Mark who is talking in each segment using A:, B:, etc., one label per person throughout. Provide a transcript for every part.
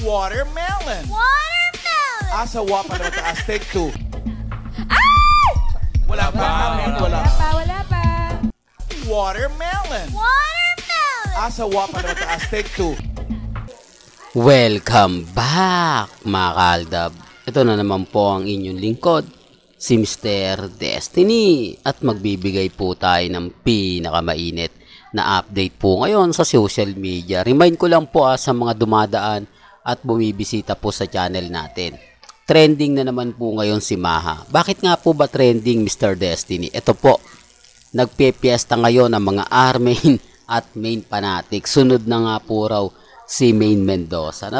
A: Watermelon.
B: Watermelon.
A: Asa wapa na taas. Take two.
B: Ay!
A: Wala pa. Wala.
B: Wala pa.
A: Watermelon.
B: Watermelon.
A: Asa wapa na taas. Take two.
C: Welcome back mga kaaldab. Ito na naman po ang inyong lingkod, si Mr. Destiny. At magbibigay po tayo ng pinakamainit na update po ngayon sa social media. Remind ko lang po sa mga dumadaan at bumibisita po sa channel natin. Trending na naman po ngayon si Maha. Bakit nga po ba trending, Mr. Destiny? Ito po, nagpepiesta ngayon ang mga Armain at Main Fanatic. Sunod na nga po raw si Main Mendoza.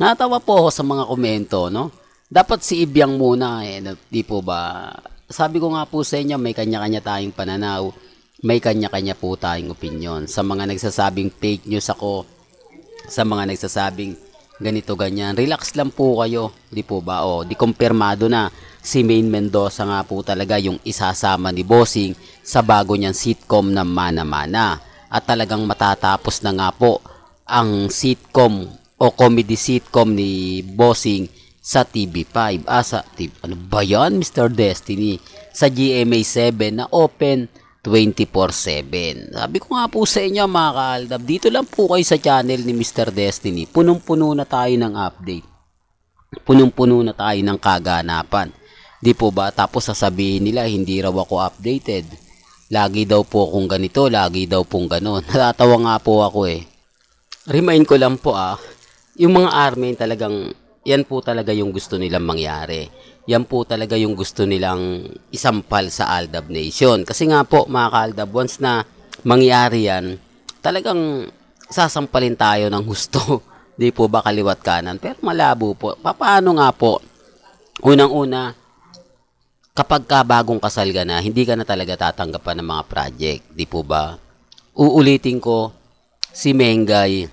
C: Natawa po ako sa mga komento, no? Dapat si Ibiang muna, di po ba? Sabi ko nga po sa inyo, may kanya-kanya tayong pananaw, may kanya-kanya po tayong opinion. Sa mga nagsasabing fake news ako, sa mga nagsasabing ganito ganyan, relax lang po kayo, di po ba? O, di kumpirmado na si Main Mendoza nga po talaga yung isasama ni Bossing sa bago niyang sitcom na Mana Mana. At talagang matatapos na nga po ang sitcom o comedy sitcom ni Bossing sa TV5. Ano ba yan, Mr. Destiny? Sa GMA7 na open 24/7. Sabi ko nga po sa inyo mga kaaldab, dito lang po kayo sa channel ni Mr. Destiny. Punong-puno na tayo ng update. Punong-puno na tayo ng kaganapan. Di po ba? Tapos sasabihin nila, hindi raw ako updated. Lagi daw po akong ganito, lagi daw pong ganon. Natatawa nga po ako eh. Remind ko lang po yung mga Armain talagang, yan po talaga yung gusto nilang mangyari. Yan po talaga yung gusto nilang isampal sa Aldab Nation. Kasi nga po mga kaaldab, once na mangyari yan, talagang sasampalin tayo ng husto. Di po ba kaliwat kanan? Pero malabo po. Paano nga po? Unang-una, kapag ka bagong kasal ka na, hindi ka na talaga tatanggapan ng mga project. Di po ba? Uulitin ko, si Mengay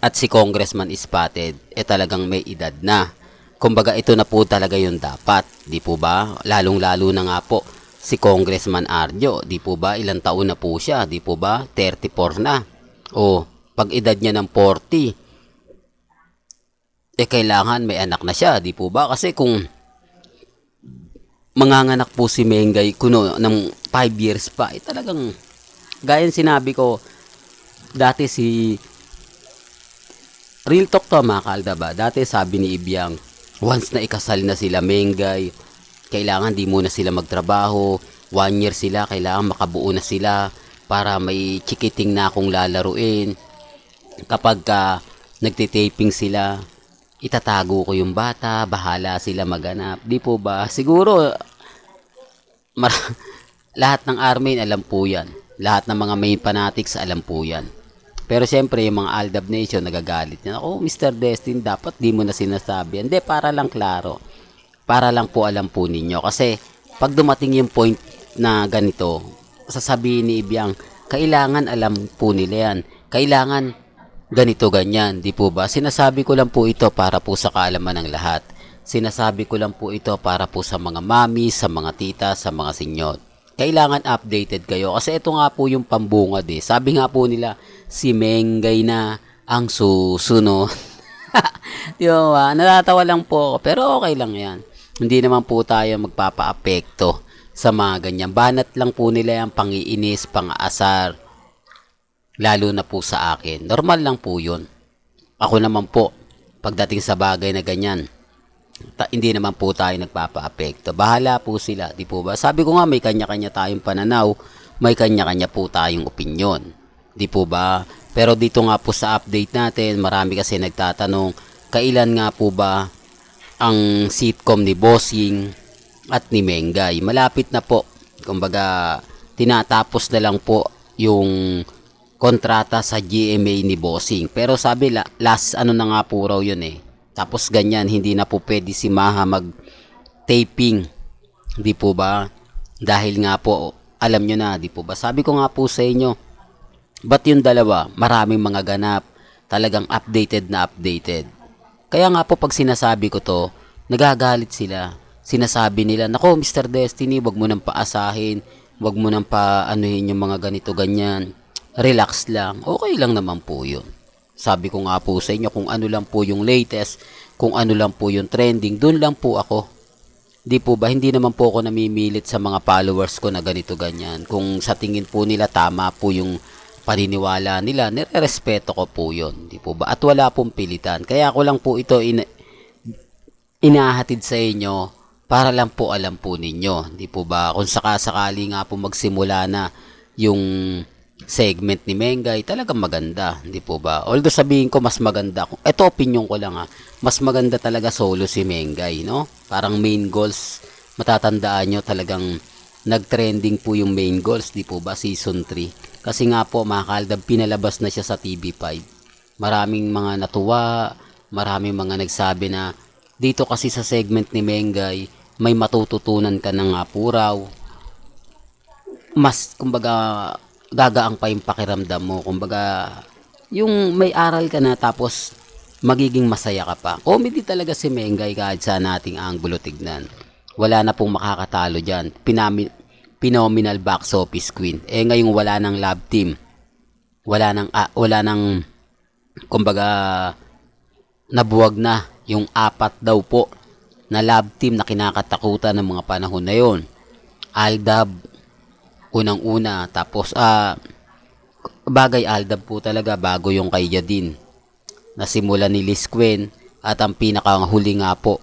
C: at si Congressman Spotted talagang may edad na. Kumbaga ito na po talaga yung dapat, di po ba? Lalong-lalo na nga po si Congressman Arjo, di po ba? Ilang taon na po siya, di po ba? 34 na. O pag edad niya ng 40, kailangan may anak na siya, di po ba? Kasi kung manganganak po si Mengay kuno ng 5 years pa, talagang gaya sinabi ko dati, si real talk to mga kaaldab ba? Dati sabi ni Ibiang, once na ikasal na sila Mengay, kailangan di muna sila magtrabaho, 1 year sila, kailangan makabuo na sila para may chikiting na akong lalaruin. Kapag nagtitaping sila, itatago ko yung bata, bahala sila maganap. Di po ba? Siguro lahat ng Armain alam po yan. Lahat ng mga Main Fanatics alam po yan. Pero siyempre yung mga Aldab Nation nagagalit niya. Oh, Mr. Destin, dapat di mo na sinasabi. Hindi, para lang klaro. Para lang po alam po ninyo. Kasi pag dumating yung point na ganito, sasabihin ni Ibiang, kailangan alam po nila yan. Kailangan ganito, ganyan. Di po ba? Sinasabi ko lang po ito para po sa kaalaman ng lahat. Sinasabi ko lang po ito para po sa mga mami, sa mga tita, sa mga senyor. Kailangan updated kayo. Kasi ito nga po yung pambungad eh. Sabi nga po nila, si Mengay na ang susunod. Di ba? Natatawa lang po ako. Pero okay lang yan. Hindi naman po tayo magpapa-apekto sa mga ganyan. Banat lang po nila yung pangiinis, pang-aasar. Lalo na po sa akin. Normal lang po yun. Ako naman po, pagdating sa bagay na ganyan, hindi naman po tayo nagpapa-apekto. Bahala po sila, di po ba? Sabi ko nga, may kanya-kanya tayong pananaw, may kanya-kanya po tayong opinyon. Di po ba? Pero dito nga po sa update natin, marami kasi nagtatanong, kailan nga po ba ang sitcom ni Bossing at ni Mengay? Malapit na po. Kumbaga, tinatapos na lang po yung kontrata sa GMA ni Bossing. Pero sabi, last ano na nga po raw yun eh. Tapos ganyan, hindi na po pwede si Maha mag-taping. Di po ba? Dahil nga po, alam nyo na, di po ba? Sabi ko nga po sa inyo, ba't yung dalawa? Maraming mga ganap. Talagang updated na updated. Kaya nga po pag sinasabi ko to, nagagalit sila. Sinasabi nila, nako Mr. Destiny, wag mo nang paasahin. Wag mo nang paanuhin yung mga ganito, ganyan. Relax lang. Okay lang naman po yun. Sabi ko nga po sa inyo, kung ano lang po yung latest, kung ano lang po yung trending, dun lang po ako. Di po ba, hindi naman po ako namimilit sa mga followers ko na ganito ganyan. Kung sa tingin po nila tama po yung paniniwala nila, nire-respeto ko po yun. Di po ba? At wala pong pilitan. Kaya ako lang po ito inahatid sa inyo para lang po alam po ninyo. Di po ba? Kung sakasakali nga po magsimula na yung segment ni Mengay, talagang maganda. Di po ba? Although sabihin ko mas maganda. Ito opinion ko lang ha. Mas maganda talaga solo si Mengay, no? Parang main goals, matatandaan nyo talagang nag-trending po yung main goals, di po ba? Season 3. Kasi nga po mga kaaldab, pinalabas na siya sa TV5. Maraming mga natuwa, maraming mga nagsabi na dito kasi sa segment ni Mengay, may matututunan ka na nga po raw. Mas, kumbaga, gagaang pa yung pakiramdam mo. Kumbaga, yung may aral ka na tapos magiging masaya ka pa. Comedy talaga si Mengay kahit sa nating anggulo tignan. Wala na pong makakatalo dyan. Phenomenal box office queen. Ngayong wala ng love team. Wala nang kumbaga nabuwag na yung 4 daw po na love team na kinakatakutan ng mga panahon na yon. Aldab unang-una, tapos bagay Aldab po talaga bago yung kay Yadin. Nasimula ni Liz Quen at ang pinakahuli nga po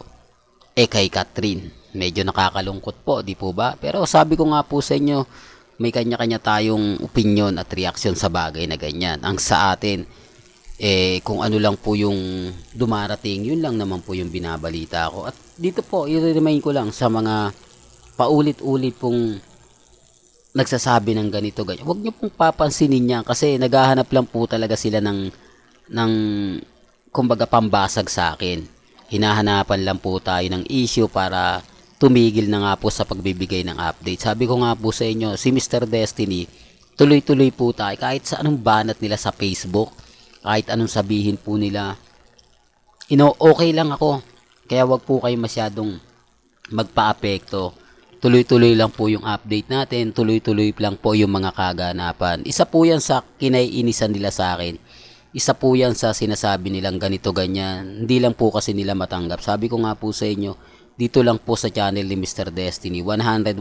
C: kay Catherine. Medyo nakakalungkot po, di po ba? Pero sabi ko nga po sa inyo, may kanya-kanya tayong opinion at reaksyon sa bagay na ganyan. Ang sa atin, kung ano lang po yung dumarating, yun lang naman po yung binabalita ko. At dito po, i-remind ko lang sa mga paulit-ulit pong nagsasabi ng ganito, ganyan. Huwag niyo pong papansinin yan kasi naghahanap lang po talaga sila ng kumbaga pambasag sa akin. Hinahanapan lang po tayo ng issue para tumigil na nga po sa pagbibigay ng update. Sabi ko nga po sa inyo, si Mr. Destiny, tuloy-tuloy po tayo kahit sa anong banat nila sa Facebook, kahit anong sabihin po nila, okay lang ako. Kaya wag po kayo masyadong magpa-apekto. Tuloy-tuloy lang po yung update natin, tuloy-tuloy lang po yung mga kaganapan. Isa po yan sa kinaiinisan nila sa akin. Isa po yan sa sinasabi nilang ganito ganyan. Hindi lang po kasi nila matanggap. Sabi ko nga po sa inyo, dito lang po sa channel ni Mr. Destiny, 101%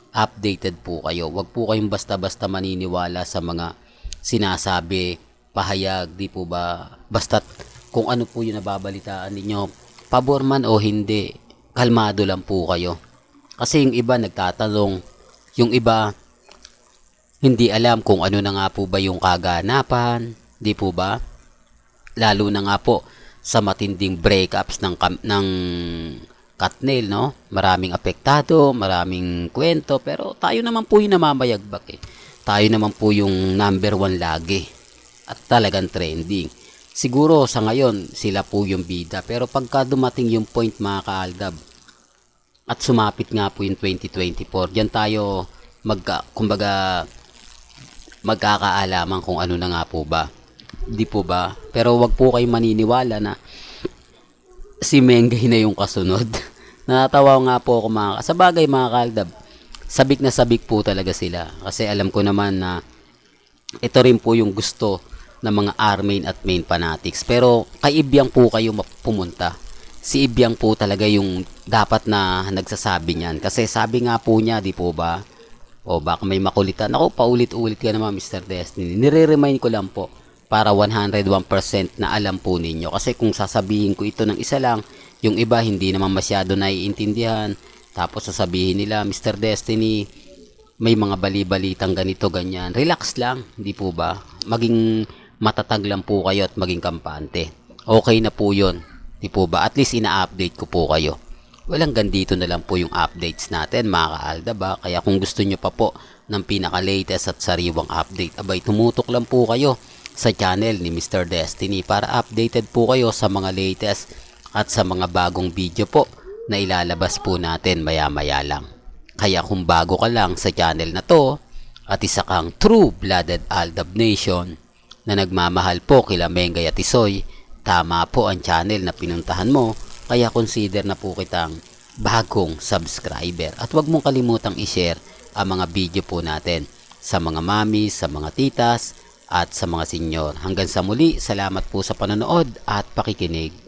C: updated po kayo. Huwag po kayong basta-basta maniniwala sa mga sinasabi, pahayag, di po ba? Basta't kung ano po yung nababalitaan ninyo, pabor man o hindi, kalmado lang po kayo. Kasi yung iba nagtatanong, yung iba hindi alam kung ano na nga po ba yung kaganapan, di po ba? Lalo na nga po sa matinding breakups ng Katnil, no? Maraming apektado, maraming kwento, pero tayo naman po yung namamayagpak Tayo naman po yung number 1 lagi at talagang trending. Siguro sa ngayon sila po yung bida, pero pagka dumating yung point mga kaaldab at sumapit nga po yung 2024, diyan tayo kumbaga magkakaalaman kung ano na nga po ba. Di po ba? Pero wag po kayo maniniwala na si Mengay na yung kasunod. Natatawa nga po ako sa bagay mga kaaldab. Sabik na sabik po talaga sila. Kasi alam ko naman na ito rin po yung gusto ng mga R-main at main fanatics. Pero kay Ibyang po kayo pumunta. Si Ibyang po talaga yung dapat na nagsasabi niyan. Kasi sabi nga po niya, di po ba? O baka may makulitan. Ako, paulit-ulit ka naman Mr. Destiny. Nire-remind ko lang po para 101% na alam po ninyo. Kasi kung sasabihin ko ito ng isa lang, yung iba hindi naman masyado naiintindihan. Tapos sasabihin nila, Mr. Destiny, may mga bali-balitang ganito, ganyan. Relax lang, di po ba? Maging matatag lang po kayo at maging kampante. Okay na po yun. Di po ba? At least ina-update ko po kayo. Walang ganito na lang po yung updates natin mga kaalda ba? Kaya kung gusto nyo pa po ng pinaka-latest at sariwang update, abay tumutok lang po kayo sa channel ni Mr. Destiny para updated po kayo sa mga latest at sa mga bagong video po na ilalabas po natin maya-maya lang. Kaya kung bago ka lang sa channel na to at isa kang true-blooded Aldab Nation na nagmamahal po kila Mengay at Isoy, tama po ang channel na pinuntahan mo, kaya consider na po kitang bagong subscriber. At huwag mong kalimutang i-share ang mga video po natin sa mga mami, sa mga titas, at sa mga senyor. Hanggang sa muli, salamat po sa panonood at pakikinig.